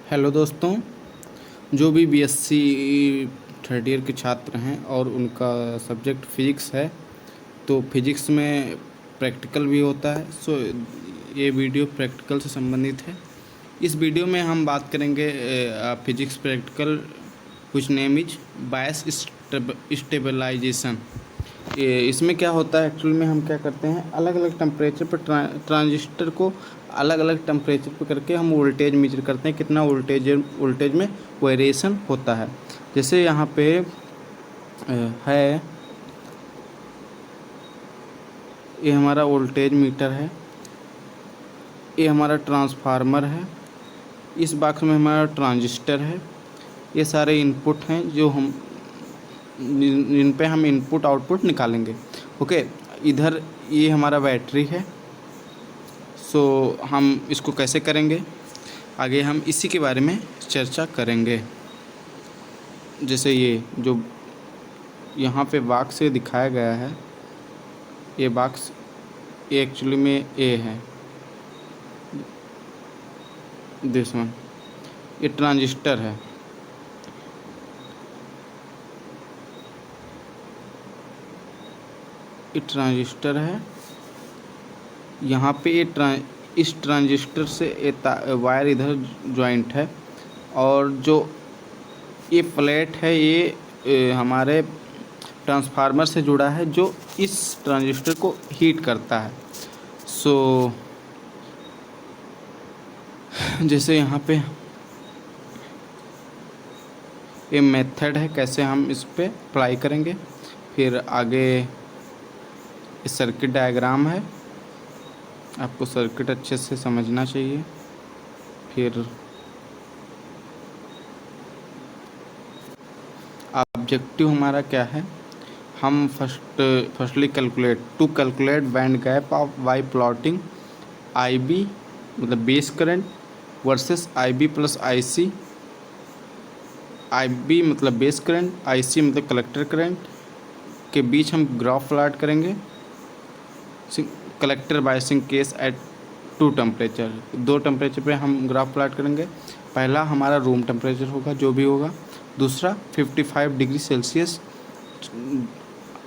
Hello दोस्तों। जो भी बीएससी थर्ड ईयर के छात्र हैं और उनका सब्जेक्ट फिजिक्स है, तो फिजिक्स में प्रैक्टिकल भी होता है। ये वीडियो प्रैक्टिकल से संबंधित है। इस वीडियो में हम बात करेंगे फिजिक्स प्रैक्टिकल कुछ नेम इज बायस स्टेबलाइजेशन। इसमें क्या होता है, एक्चुअल में हम क्या करते हैं, अलग अलग टेम्परेचर पर ट्रांजिस्टर को अलग अलग टेम्परेचर पर करके हम वोल्टेज मेजर करते हैं, कितना वोल्टेज में वेरिएशन होता है। जैसे यहाँ पे है, ये हमारा वोल्टेज मीटर है, ये हमारा ट्रांसफार्मर है, इस बॉक्स में हमारा ट्रांजिस्टर है। ये सारे इनपुट हैं जो हम जिन पे हम इनपुट आउटपुट निकालेंगे। ओके, इधर ये हमारा बैटरी है। हम इसको कैसे करेंगे, आगे हम इसी के बारे में चर्चा करेंगे। जैसे ये जो यहाँ पे बॉक्स से दिखाया गया है, ये बॉक्स ये एक्चुअली में ए है, दिस वन, ये ट्रांजिस्टर है। ये ट्रांजिस्टर है, यहाँ पे इस ट्रांजिस्टर से वायर इधर जॉइंट है, और जो ये प्लेट है ये हमारे ट्रांसफार्मर से जुड़ा है जो इस ट्रांजिस्टर को हीट करता है। जैसे यहाँ पे ये मेथड है कैसे हम इस पे अप्लाई करेंगे। फिर आगे सर्किट डायग्राम है, आपको सर्किट अच्छे से समझना चाहिए। फिर ऑब्जेक्टिव हमारा क्या है, हम firstly calculate band gap of bye plotting IB मतलब base current versus IB plus IC। IB मतलब बेस करंट, IC मतलब कलेक्टर करंट के बीच हम ग्राफ प्लॉट करेंगे। Collector biasing case at 2 temperature, 2 temperature पे हम ग्राफ प्लॉट करेंगे। पहला हमारा रूम टेम्परेचर होगा जो भी होगा, दूसरा 55 डिग्री सेल्सियस।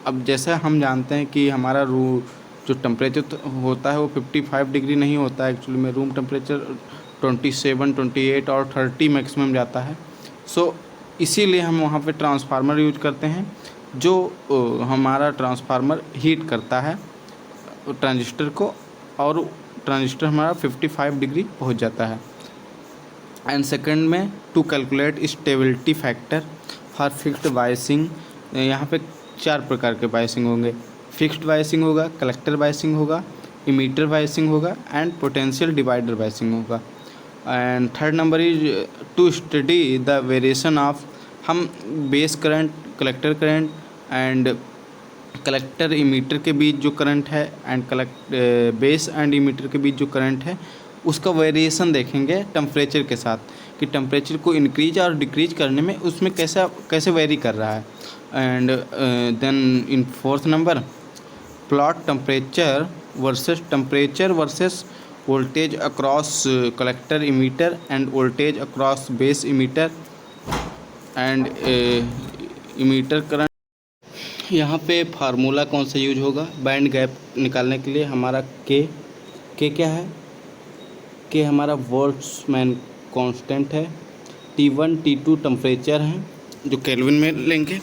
अब जैसा हम जानते हैं कि हमारा जो टेम्परेचर होता है वो 55 डिग्री नहीं होता है, एक्चुअली में रूम टेम्परेचर 27, 28 और 30 मैक्सिमम जाता है। इसीलिए हम वहाँ पे ट्रांसफार्मर यूज करते हैं, जो हमारा ट्रांसफार्मर हीट करता है ट्रांजिस्टर को, और ट्रांजिस्टर हमारा 55 डिग्री पहुँच जाता है। एंड सेकंड में to calculate stability factor for fixed biasing. यहाँ पे 4 प्रकार के बायसिंग होंगे, फिक्स्ड बायसिंग होगा, कलेक्टर बायसिंग होगा, इमीटर बायसिंग होगा, एंड पोटेंशियल डिवाइडर बायसिंग होगा। And third number is to study the variation of, हम base current, collector current and collector emitter के बीच जो करंट है, एंड बेस एंड इमीटर के बीच जो करंट है उसका वेरिएशन देखेंगे टेम्परेचर के साथ, कि टेम्परेचर को इंक्रीज और डिक्रीज करने में उसमें कैसे वेरी कर रहा है। And then in fourth number plot temperature versus voltage across collector emitter and voltage across base emitter and emitter current. यहाँ पे फार्मूला कौन सा यूज होगा बैंड गैप निकालने के लिए, हमारा के क्या है, के हमारा बोल्ट्जमैन कांस्टेंट है, T1 T2 टेम्परेचर है जो केल्विन में लेंगे,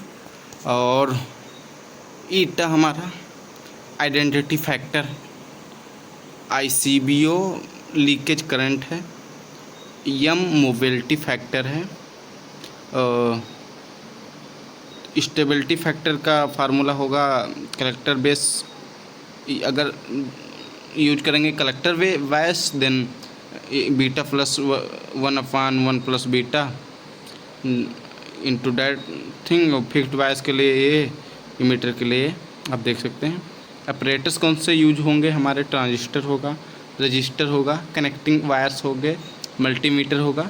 और ईटा हमारा identity factor, ICBO leakage current है, M मोबिलिटी फैक्टर है। स्टेबिलिटी फैक्टर का फार्मूला होगा कलेक्टर बेस, अगर यूज करेंगे collector bias then beta plus 1/1 plus beta into that thing. Fixed bias के लिए ये, इमीटर के लिए आप देख सकते हैं। अपरेटस कौन से यूज होंगे, हमारे ट्रांजिस्टर होगा, रजिस्टर होगा, कनेक्टिंग वायर्स होंगे, मल्टीमीटर होगा,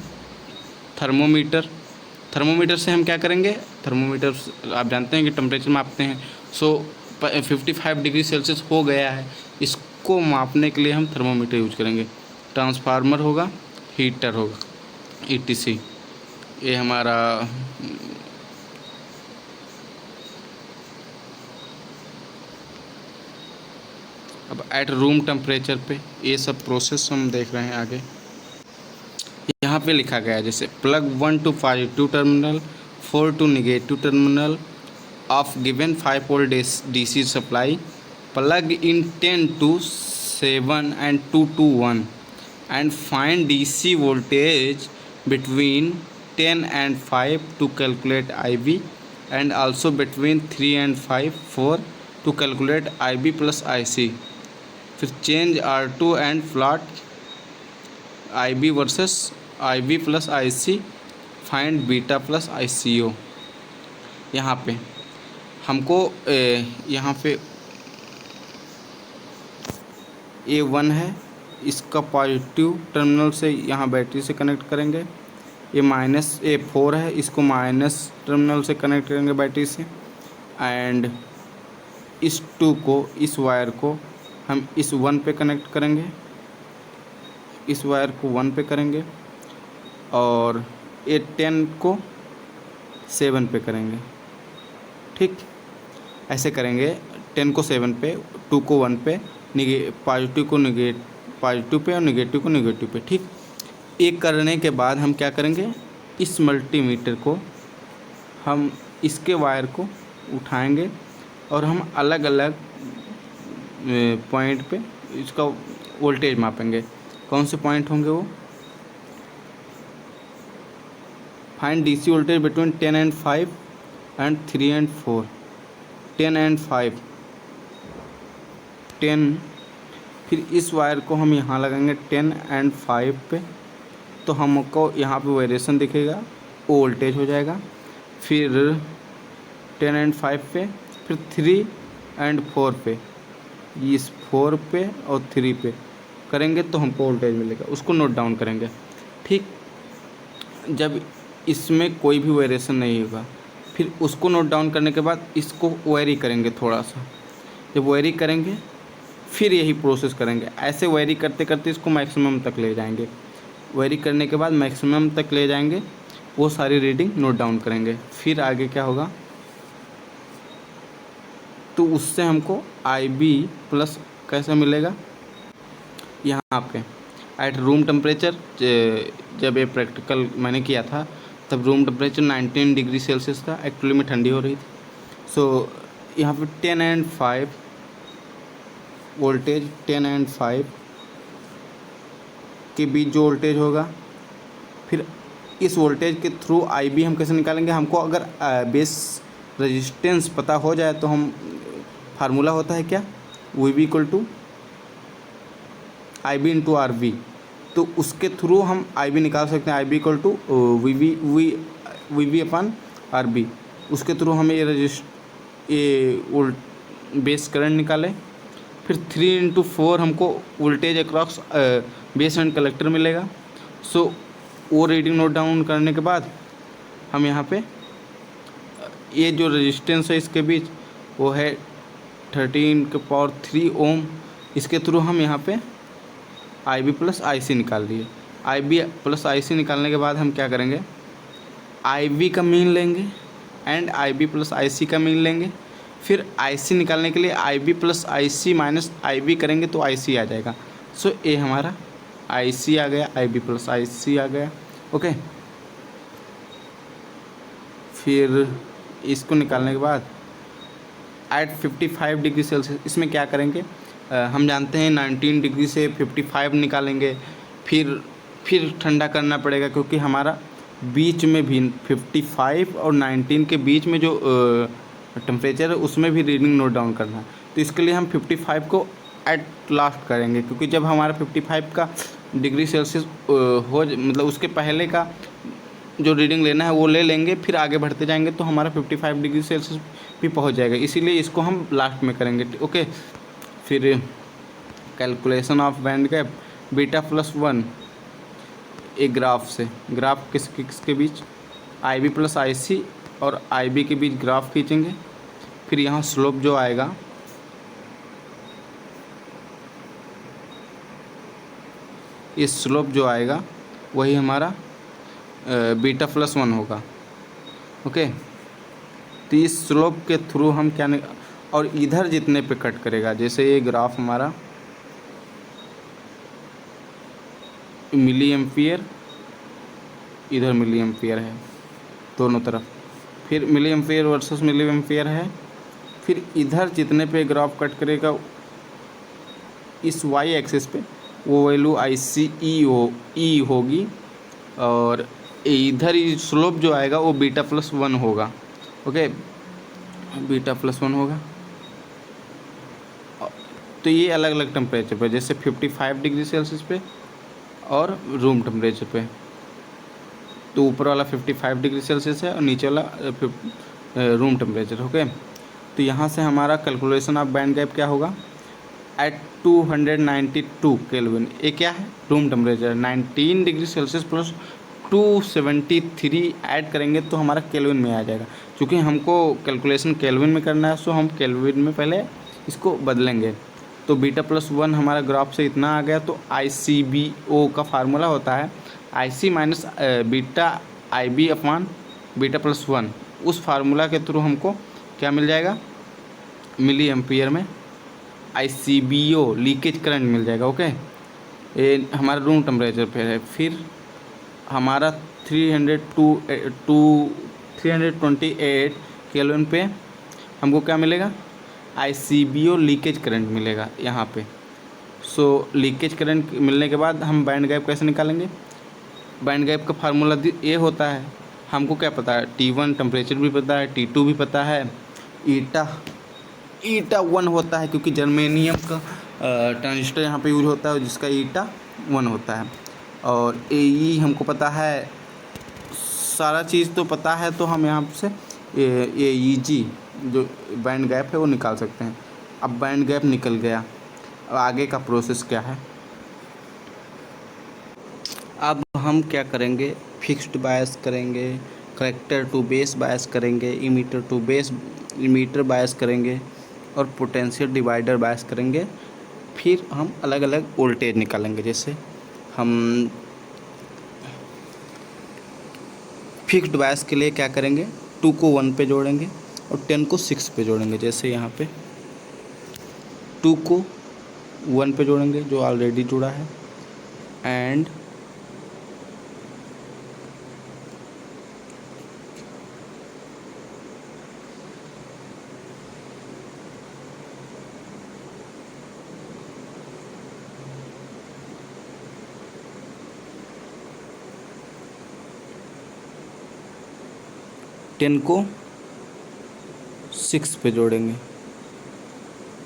थर्मोमीटर से हम क्या करेंगे, थर्मोमीटर आप जानते हैं कि टेम्परेचर मापते हैं। 55 डिग्री सेल्सियस हो गया है, इसको मापने के लिए हम थर्मोमीटर यूज करेंगे। ट्रांसफार्मर होगा, हीटर होगा। ETC। ये हमारा अब एट रूम टेम्परेचर पे ये सब प्रोसेस हम देख रहे हैं आगे। यहाँ पे लिखा गया है जैसे plug 1 to positive terminal, 4 to negative terminal of given 5 volt DC supply, plug in 10 to 7 and 2 to 1 and find DC voltage between 10 and 5 to calculate IB and also between 3 and 5 4 to calculate IB plus IC। फिर change R2 and plot IB versus IB plus IC, find beta plus ICO। यहाँ पे हमको यहाँ पे A1 है, इसका positive terminal से यहाँ बैटरी से कनेक्ट करेंगे। ये माइनस A4 है, इसको माइनस टर्मिनल से कनेक्ट करेंगे बैटरी से। एंड इस 2 को, इस वायर को हम इस 1 पे कनेक्ट करेंगे, इस वायर को 1 पे करेंगे और ये 10 को 7 पे करेंगे। ठीक, ऐसे करेंगे। 10 को 7 पे, 2 को 1 पे, पॉजिटिव को पॉजिटिव पे और नेगेटिव को नेगेटिव पे। ठीक, एक करने के बाद हम क्या करेंगे, इस मल्टीमीटर को हम इसके वायर को उठाएंगे और हम अलग अलग पॉइंट पे इसका वोल्टेज मापेंगे। कौन से पॉइंट होंगे वो, find DC voltage between 10 and 5 and 3 and 4। 10 and 5, 10, फिर इस वायर को हम यहाँ लगाएंगे 10 and 5 पे, तो हमको यहाँ पे वेरिएशन दिखेगा, वो वोल्टेज हो जाएगा। फिर 10 and 5 पे, फिर 3 and 4 पे, इस 4 पे और 3 पे करेंगे तो हमको वोल्टेज मिलेगा, उसको नोट डाउन करेंगे। ठीक, जब इसमें कोई भी वेरिएशन नहीं होगा, फिर उसको नोट डाउन करने के बाद इसको वेरी करेंगे थोड़ा सा। जब वेरी करेंगे फिर यही प्रोसेस करेंगे। ऐसे वेरी करते करते इसको मैक्सिमम तक ले जाएंगे। वेरी करने के बाद मैक्सिमम तक ले जाएंगे, वो सारी रीडिंग नोट डाउन करेंगे। फिर आगे क्या होगा, तो उससे हमको IB प्लस कैसा मिलेगा, यहाँ पे एट रूम टेम्परेचर। जब ये प्रैक्टिकल मैंने किया था तब रूम टेम्परेचर 19 डिग्री सेल्सियस था, एक्चुअली में ठंडी हो रही थी। सो यहाँ पे 10 and 5 वोल्टेज, 10 and 5 के बीच जो वोल्टेज होगा, फिर इस वोल्टेज के थ्रू IB हम कैसे निकालेंगे। हमको अगर बेस रेजिस्टेंस पता हो जाए तो हम फार्मूला होता है क्या, VB equal to IB into RB, तो उसके थ्रू हम IB निकाल सकते हैं। IB equal to VB upon RB, उसके थ्रू हमें ये बेस करंट निकाले। फिर 3 into 4 हमको voltage across base and collector मिलेगा। सो वो रीडिंग नोट डाउन करने के बाद हम यहाँ पे ये जो रेजिस्टेंस है इसके बीच वो है 13³ ओम, इसके थ्रू हम यहाँ पे IB प्लस IC निकाल लिए। IB प्लस IC निकालने के बाद हम क्या करेंगे, IB का मीन लेंगे एंड IB प्लस IC का मीन लेंगे। फिर IC निकालने के लिए IB plus IC minus IB करेंगे तो IC आ जाएगा। सो ये हमारा IC आ गया, IB प्लस IC आ गया। ओके, फिर इसको निकालने के बाद एट 55 डिग्री सेल्सियस इसमें क्या करेंगे, हम जानते हैं 19 डिग्री से 55 निकालेंगे। फिर ठंडा करना पड़ेगा, क्योंकि हमारा बीच में भी 55 और 19 के बीच में जो टेम्परेचर है उसमें भी रीडिंग नोट डाउन करना है। तो इसके लिए हम 55 को एट लास्ट करेंगे, क्योंकि जब हमारा 55 का डिग्री सेल्सियस मतलब उसके पहले का जो रीडिंग लेना है वो ले लेंगे, फिर आगे बढ़ते जाएंगे तो हमारा 55 डिग्री सेल्सियस भी पहुंच जाएगा, इसीलिए इसको हम लास्ट में करेंगे। ओके, फिर calculation of band gap beta plus 1 एक ग्राफ से, ग्राफ किसके बीच, IB प्लस IC और IB के बीच ग्राफ खींचेंगे। फिर यहाँ स्लोप जो आएगा ये स्लोप जो आएगा वही हमारा बीटा प्लस 1 होगा। ओके, तो इस स्लोप के थ्रू हम क्या और इधर जितने पे कट करेगा, जैसे ये ग्राफ हमारा मिली एम्पियर, इधर मिली एम्पियर है दोनों तरफ, फिर milliampere versus milliampere है, फिर इधर जितने पे ग्राफ कट करेगा इस वाई एक्सिस पे वो वैल्यू ई होगी, और इधर ही स्लोप जो आएगा वो बीटा प्लस 1 होगा। ओके, बीटा प्लस 1 होगा। तो ये अलग अलग टेम्परेचर पे, जैसे 55 डिग्री सेल्सियस पे और रूम टेम्परेचर पे। तो ऊपर वाला 55 डिग्री सेल्सियस है और नीचे वाला रूम टेम्परेचर। ओके, तो यहाँ से हमारा कैलकुलेशन ऑफ बैंड गैप क्या होगा, एट 292 केल्विन। ये क्या है, room temperature 19 degree Celsius plus 273 add करेंगे तो हमारा केल्विन में आ जाएगा। क्योंकि हमको कैलकुलेशन केल्विन में करना है, सो हम केल्विन में पहले इसको बदलेंगे। तो बीटा प्लस 1 हमारा ग्राफ से इतना आ गया, तो ICBO का फार्मूला होता है IC minus beta IB upon beta plus 1। उस फार्मूला के थ्रू हमको क्या मिल जाएगा, मिली एम्पियर में ICBO लीकेज करंट मिल जाएगा। ओके, ये हमारा रूम टेम्परेचर पे है। फिर हमारा 328 केल्विन पे हमको क्या मिलेगा, ICBO लीकेज करंट मिलेगा यहाँ पे। सो लीकेज करंट मिलने के बाद हम बैंड गैप कैसे निकालेंगे, बैंड गैप का फार्मूला ये होता है, हमको क्या पता है, T1 टेम्परेचर भी पता है, T2 भी पता है, ईटा 1 होता है क्योंकि जर्मेनियम का ट्रांजिस्टर यहाँ पे यूज होता है जिसका ईटा 1 होता है, और AE हमको पता है, सारा चीज़ तो पता है, तो हम यहाँ से AEG जो बैंड गैप है वो निकाल सकते हैं। अब बैंड गैप निकल गया, अब आगे का प्रोसेस क्या है, अब हम क्या करेंगे, फिक्स्ड बायस करेंगे, कलेक्टर टू बेस बायस करेंगे, इमीटर बायस करेंगे और पोटेंशियल डिवाइडर बायस करेंगे। फिर हम अलग अलग वोल्टेज निकालेंगे। जैसे हम फिक्स्ड बायस के लिए क्या करेंगे, 2 को 1 पे जोड़ेंगे और 10 को 6 पे जोड़ेंगे। जैसे यहाँ पे 2 को 1 पे जोड़ेंगे जो ऑलरेडी जुड़ा है, एंड टेन को 6 पे जोड़ेंगे।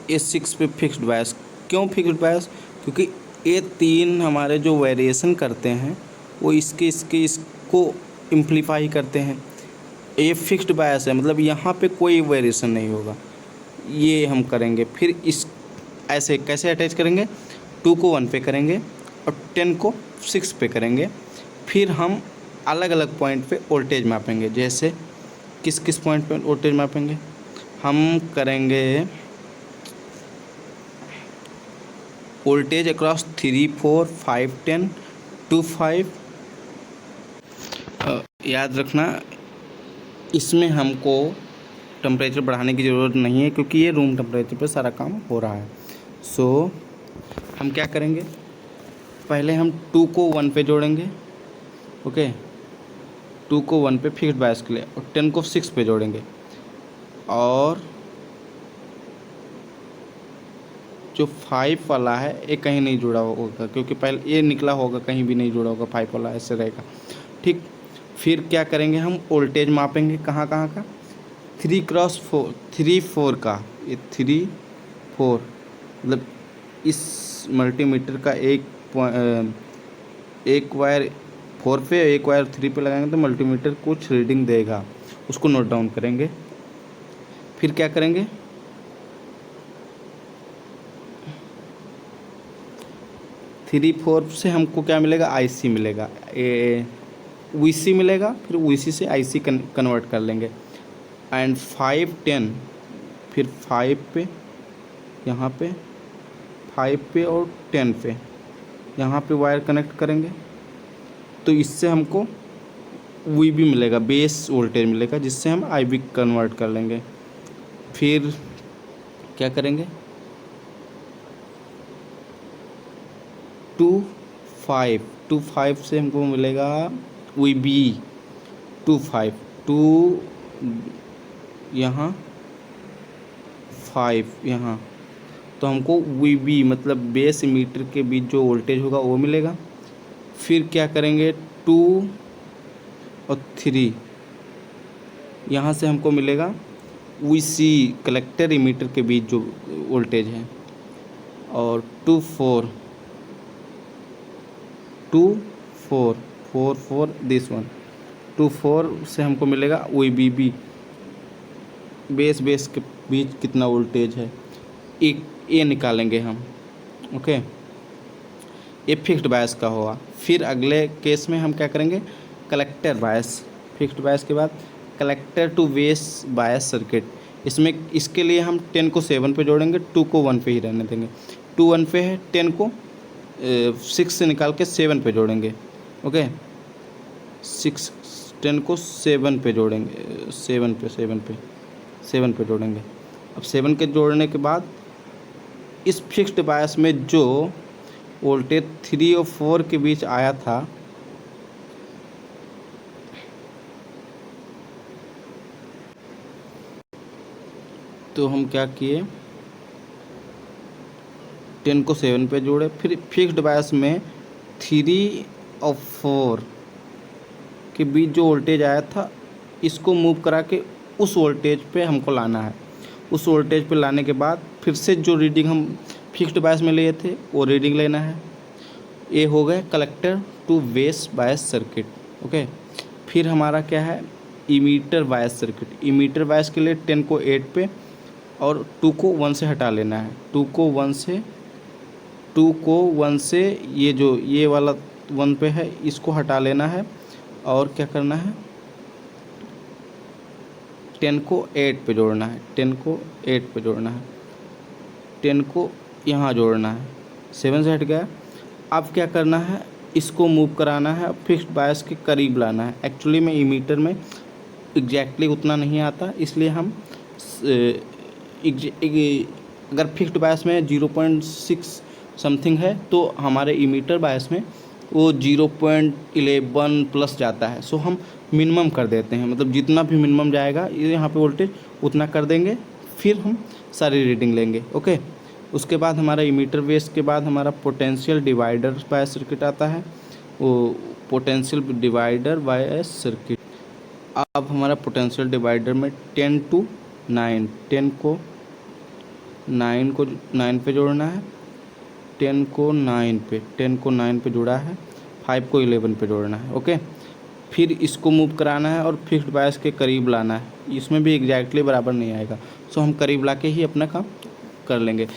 ये 6 पे फिक्स्ड बायस। क्यों फिक्स्ड बायस, क्योंकि ये 3 हमारे जो वेरिएशन करते हैं वो इसको इम्प्लीफाई करते हैं। ये फिक्स्ड बायस है, मतलब यहाँ पे कोई वेरिएशन नहीं होगा, ये हम करेंगे। फिर इस ऐसे कैसे अटैच करेंगे, 2 को 1 पे करेंगे और 10 को 6 पे करेंगे। फिर हम अलग अलग पॉइंट पे वोल्टेज मापेंगे। जैसे किस किस पॉइंट पे वोल्टेज मापेंगे, हम करेंगे वोल्टेज अक्रॉस 3, 4, 5, 10 to 5। याद रखना इसमें हमको टेम्परेचर बढ़ाने की ज़रूरत नहीं है क्योंकि ये रूम टेम्परेचर पे सारा काम हो रहा है। सो हम क्या करेंगे, पहले हम 2 को 1 पे जोड़ेंगे। ओके, 2 को 1 पे फिक्स्ड बायस के लिए, और 10 को 6 पे जोड़ेंगे। और जो 5 वाला है ये कहीं नहीं जुड़ा होगा क्योंकि पहले ये निकला होगा, कहीं भी नहीं जुड़ा होगा, 5 वाला ऐसे रहेगा। ठीक, फिर क्या करेंगे, हम वोल्टेज मापेंगे कहाँ कहाँ का, 3 क्रॉस 4, 3, 4 का, ये 3, 4 मतलब इस मल्टीमीटर का एक वायर 4 पे एक वायर 3 पे लगाएंगे तो मल्टीमीटर कुछ रीडिंग देगा, उसको नोट डाउन करेंगे। फिर क्या करेंगे, थ्री 4 से हमको क्या मिलेगा, IC मिलेगा, VC मिलेगा, फिर VC से IC कन्वर्ट कर लेंगे। एंड 5, 10 फिर 5 पे, यहाँ पे 5 पे और 10 पे यहाँ पे वायर कनेक्ट करेंगे। तो इससे हमको वी बी मिलेगा, बेस वोल्टेज मिलेगा, जिससे हम आई बी कन्वर्ट कर लेंगे। फिर क्या करेंगे, 2 5 से हमको मिलेगा वी बी 2 5 यहाँ 5 यहाँ, तो हमको वी बी मतलब बेस मीटर के बीच जो वोल्टेज होगा वो मिलेगा। फिर क्या करेंगे, 2 और 3 यहाँ से हमको मिलेगा वी सी कलेक्टर इमीटर के बीच जो वोल्टेज है। और 2 4 दिस वन 2 4 से हमको मिलेगा वी बी बी बेस के बीच कितना वोल्टेज है, एक ये निकालेंगे हम। ओके, ये फिक्स्ड बायस का होगा। फिर अगले केस में हम क्या करेंगे, कलेक्टर बायस। फिक्स्ड बायस के बाद collector to base bias circuit. इसमें इसके लिए हम 10 को 7 पे जोड़ेंगे, 2 को 1 पे ही रहने देंगे। 2 1 पे है, 10 को 6 से निकाल के 7 पे जोड़ेंगे। ओके, 10 को 7 पे जोड़ेंगे, 7 पे जोड़ेंगे। अब 7 के जोड़ने के बाद इस फिक्स्ड बायस में जो वोल्टेज 3 और 4 के बीच आया था, तो हम क्या किए, 10 को 7 पे जोड़े। फिर फिक्स्ड बायस में 3 और 4 के बीच जो वोल्टेज आया था, इसको मूव करा के उस वोल्टेज पे हमको लाना है। उस वोल्टेज पे लाने के बाद फिर से जो रीडिंग हम फिक्स्ड बायस में लिए थे वो रीडिंग लेना है। ये हो गए collector to base bias circuit. Okay, फिर हमारा क्या है, emitter bias circuit. Emitter bias के लिए 10 को 8 पे और 2 को 1 से हटा लेना है। 2 को 1 से ये वाला 1 पे है, इसको हटा लेना है। और क्या करना है, 10 को 8 पे जोड़ना है। 10 को 8 पे जोड़ना है, 10 को यहाँ जोड़ना है। 7 से हट गया। अब क्या करना है, इसको मूव कराना है, फिक्स्ड बायस के करीब लाना है। एक्चुअली में इमीटर में एग्जैक्टली उतना नहीं आता, इसलिए हम अगर फिक्स्ड बायस में 0.6 समथिंग है तो हमारे इमीटर बायस में वो 0.11 प्लस जाता है। सो हम मिनिमम कर देते हैं, मतलब जितना भी मिनिमम जाएगा ये यहाँ पे वोल्टेज उतना कर देंगे। फिर हम सारी रीडिंग लेंगे। ओके, उसके बाद हमारा इमीटर बेस के बाद हमारा पोटेंशियल डिवाइडर बायस सर्किट आता है। वो पोटेंशियल डिवाइडर बायस सर्किट। अब हमारा पोटेंशियल डिवाइडर में 10 to 9, 10 को 9 पे जोड़ना है। 10 को 9 पे जोड़ा है। 5 को 11 पे जोड़ना है। ओके, फिर इसको मूव कराना है और फिक्स्ड बायस के करीब लाना है। इसमें भी एग्जैक्टली बराबर नहीं आएगा, सो हम करीब ला के ही अपना काम कर लेंगे।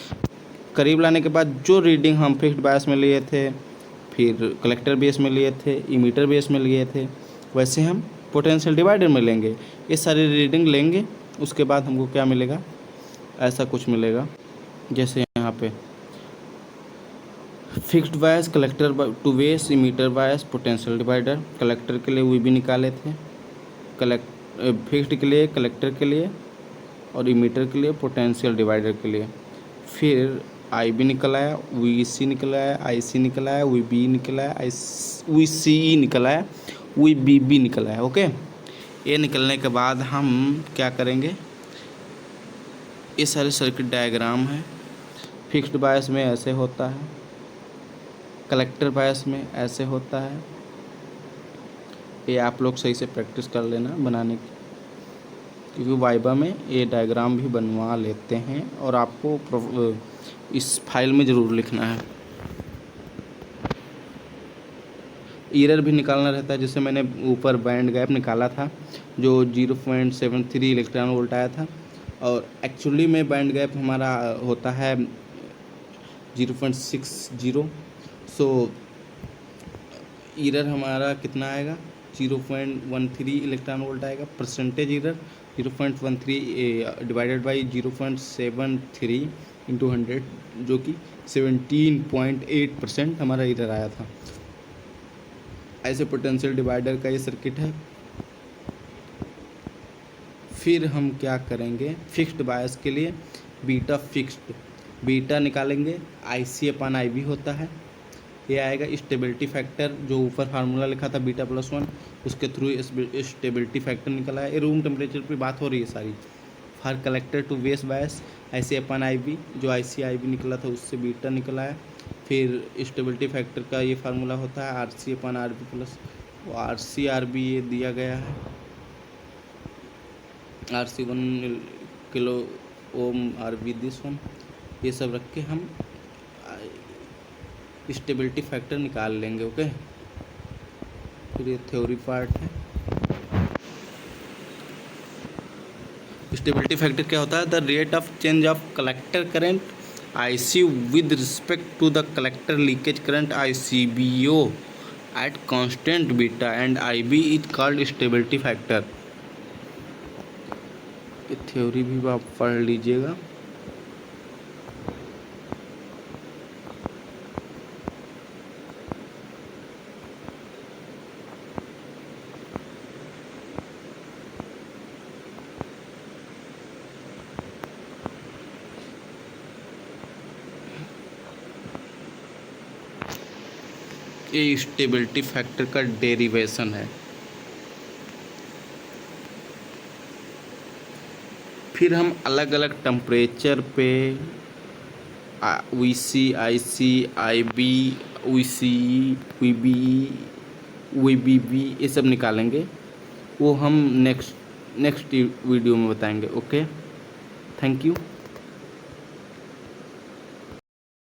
करीब लाने के बाद जो रीडिंग हम फिक्स्ड बायस में लिए थे, फिर कलेक्टर बेस में लिए थे, इमीटर बेस में लिए थे, वैसे हम पोटेंशियल डिवाइडर में लेंगे। ये सारी रीडिंग लेंगे। उसके बाद हमको क्या मिलेगा, ऐसा कुछ मिलेगा। जैसे यहाँ पे fixed bias, collector to base, emitter bias, potential divider. Collector के लिए वी बी निकाले थे, फिक्स्ड के लिए, कलेक्टर के लिए, और इमीटर के लिए, पोटेंशियल डिवाइडर के लिए। फिर आई बी निकल आया, वी सी निकल आया, आई सी निकल आया, वी बी निकल आया, वी सी ई निकल आया, वी बी बी निकल आया। ओके, ये निकलने के बाद हम क्या करेंगे, ये सारे सर्किट डायग्राम है। फिक्स्ड बायस में ऐसे होता है, कलेक्टर बायस में ऐसे होता है। ये आप लोग सही से प्रैक्टिस कर लेना बनाने की, क्योंकि वाइबा में ये डायग्राम भी बनवा लेते हैं और आपको इस फाइल में ज़रूर लिखना है। एरर भी निकालना रहता है, जैसे मैंने ऊपर बैंड गैप निकाला था जो 0.73 इलेक्ट्रॉन वोल्ट आया था, और एक्चुअली में बैंड गैप हमारा होता है 0.60। सो एरर हमारा कितना आएगा, 0.13 इलेक्ट्रॉन वोल्ट आएगा। Percentage error 0.13 divided by 0.73 into 100, जो कि 17.8% हमारा एरर आया था। ऐसे पोटेंशियल डिवाइडर का ये सर्किट है। फिर हम क्या करेंगे, फिक्स्ड बायस के लिए बीटा फिक्स्ड, बीटा निकालेंगे, IC/IB होता है। ये आएगा स्टेबिलिटी फैक्टर, जो ऊपर फार्मूला लिखा था बीटा +1, उसके थ्रू स्टेबिलिटी फैक्टर निकला है। ये रूम टेम्परेचर पे बात हो रही है सारी। For collector to base bias IC/IB, जो IC/IB निकला था उससे बीटा निकला है। फिर स्टेबिलिटी फैक्टर का ये फार्मूला होता है RC/RB प्लस RC/RB ये दिया गया है, RC 1 kilo ohm, RB this one. ये सब रख के हम स्टेबिलिटी फैक्टर निकाल लेंगे। ओके, फिर ये थ्योरी पार्ट है। स्टेबिलिटी फैक्टर क्या होता है, the rate of change of collector current IC with respect to the collector leakage current ICBO at constant beta and IB is called stability factor. ये theory भी आप पढ़ लीजिएगा। ये स्टेबिलिटी फैक्टर का डेरिवेशन है। फिर हम अलग अलग टेम्परेचर पे VC, IC, IB, VCE, VBB ये सब निकालेंगे। वो हम नेक्स्ट वीडियो में बताएंगे। Okay, thank you.